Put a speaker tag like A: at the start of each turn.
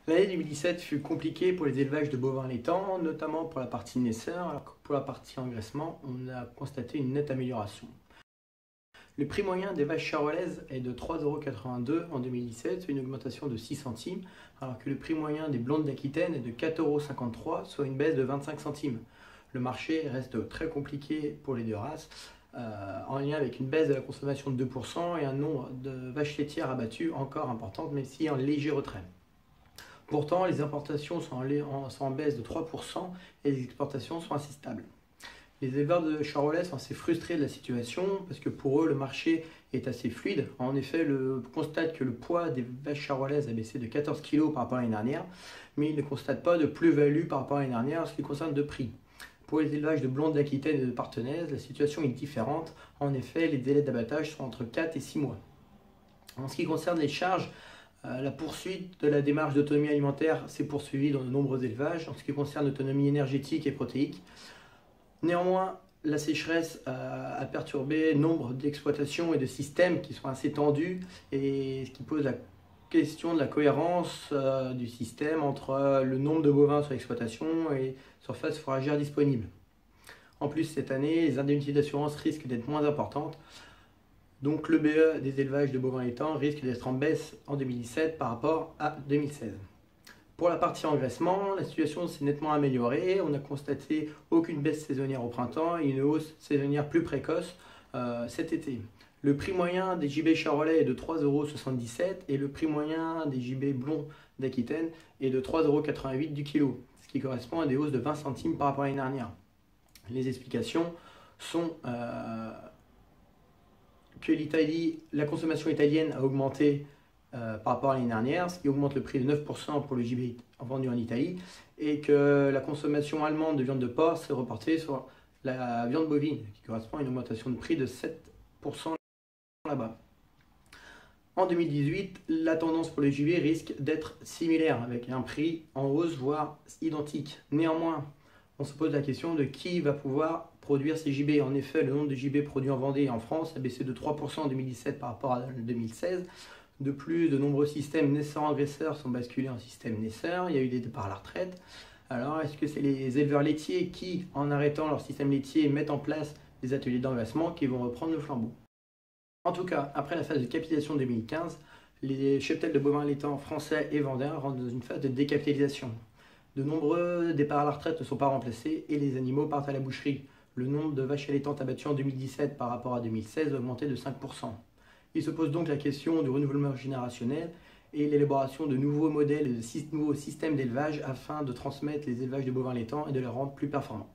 A: L'année 2017 fut compliquée pour les élevages de bovins laitants, notamment pour la partie naisseur, alors que pour la partie engraissement, on a constaté une nette amélioration. Le prix moyen des vaches charolaises est de 3,82 € en 2017, soit une augmentation de 6 centimes, alors que le prix moyen des blondes d'Aquitaine est de 4,53 €, soit une baisse de 25 centimes. Le marché reste très compliqué pour les deux races, en lien avec une baisse de la consommation de 2% et un nombre de vaches laitières abattues encore importante, mais si en léger retrait. Pourtant, les importations sont en baisse de 3% et les exportations sont assez stables. Les éleveurs de charolais sont assez frustrés de la situation parce que pour eux, le marché est assez fluide. En effet, on constate que le poids des vaches charolaises a baissé de 14 kg par rapport à l'année dernière, mais ils ne constatent pas de plus-value par rapport à l'année dernière en ce qui concerne de prix. Pour les élevages de blondes d'Aquitaine et de Partenaise, la situation est différente. En effet, les délais d'abattage sont entre 4 et 6 mois. En ce qui concerne les charges, la poursuite de la démarche d'autonomie alimentaire s'est poursuivie dans de nombreux élevages en ce qui concerne l'autonomie énergétique et protéique. Néanmoins, la sécheresse a perturbé nombre d'exploitations et de systèmes qui sont assez tendus et ce qui pose la question de la cohérence du système entre le nombre de bovins sur l'exploitation et surface fourragère disponible. En plus, cette année, les indemnités d'assurance risquent d'être moins importantes. Donc le BE des élevages de bovins laitants risque d'être en baisse en 2017 par rapport à 2016. Pour la partie engraissement, la situation s'est nettement améliorée. On n'a constaté aucune baisse saisonnière au printemps et une hausse saisonnière plus précoce cet été. Le prix moyen des gibets charolais est de 3,77 € et le prix moyen des gibets blonds d'Aquitaine est de 3,88 € du kilo, ce qui correspond à des hausses de 20 centimes par rapport à l'année dernière. Les explications sont que la consommation italienne a augmenté par rapport à l'année dernière, ce qui augmente le prix de 9% pour le gibet vendu en Italie, et que la consommation allemande de viande de porc s'est reportée sur la viande bovine, qui correspond à une augmentation de prix de 7% là-bas. En 2018, la tendance pour le gibier risque d'être similaire, avec un prix en hausse, voire identique. Néanmoins, on se pose la question de qui va pouvoir produire ces gibets. En effet, le nombre de gibets produits en Vendée et en France a baissé de 3% en 2017 par rapport à 2016. De plus, de nombreux systèmes naisseurs-engraisseurs sont basculés en système naisseur. Il y a eu des départs à la retraite. Alors, est-ce que c'est les éleveurs laitiers qui, en arrêtant leur système laitier, mettent en place des ateliers d'engraissement qui vont reprendre le flambeau? En tout cas, après la phase de capitalisation 2015, les cheptels de bovins laitants français et vendéens rentrent dans une phase de décapitalisation. De nombreux départs à la retraite ne sont pas remplacés et les animaux partent à la boucherie. Le nombre de vaches allaitantes abattues en 2017 par rapport à 2016 a augmenté de 5%. Il se pose donc la question du renouvellement générationnel et l'élaboration de nouveaux modèles et de nouveaux systèmes d'élevage afin de transmettre les élevages de bovins laitants et de les rendre plus performants.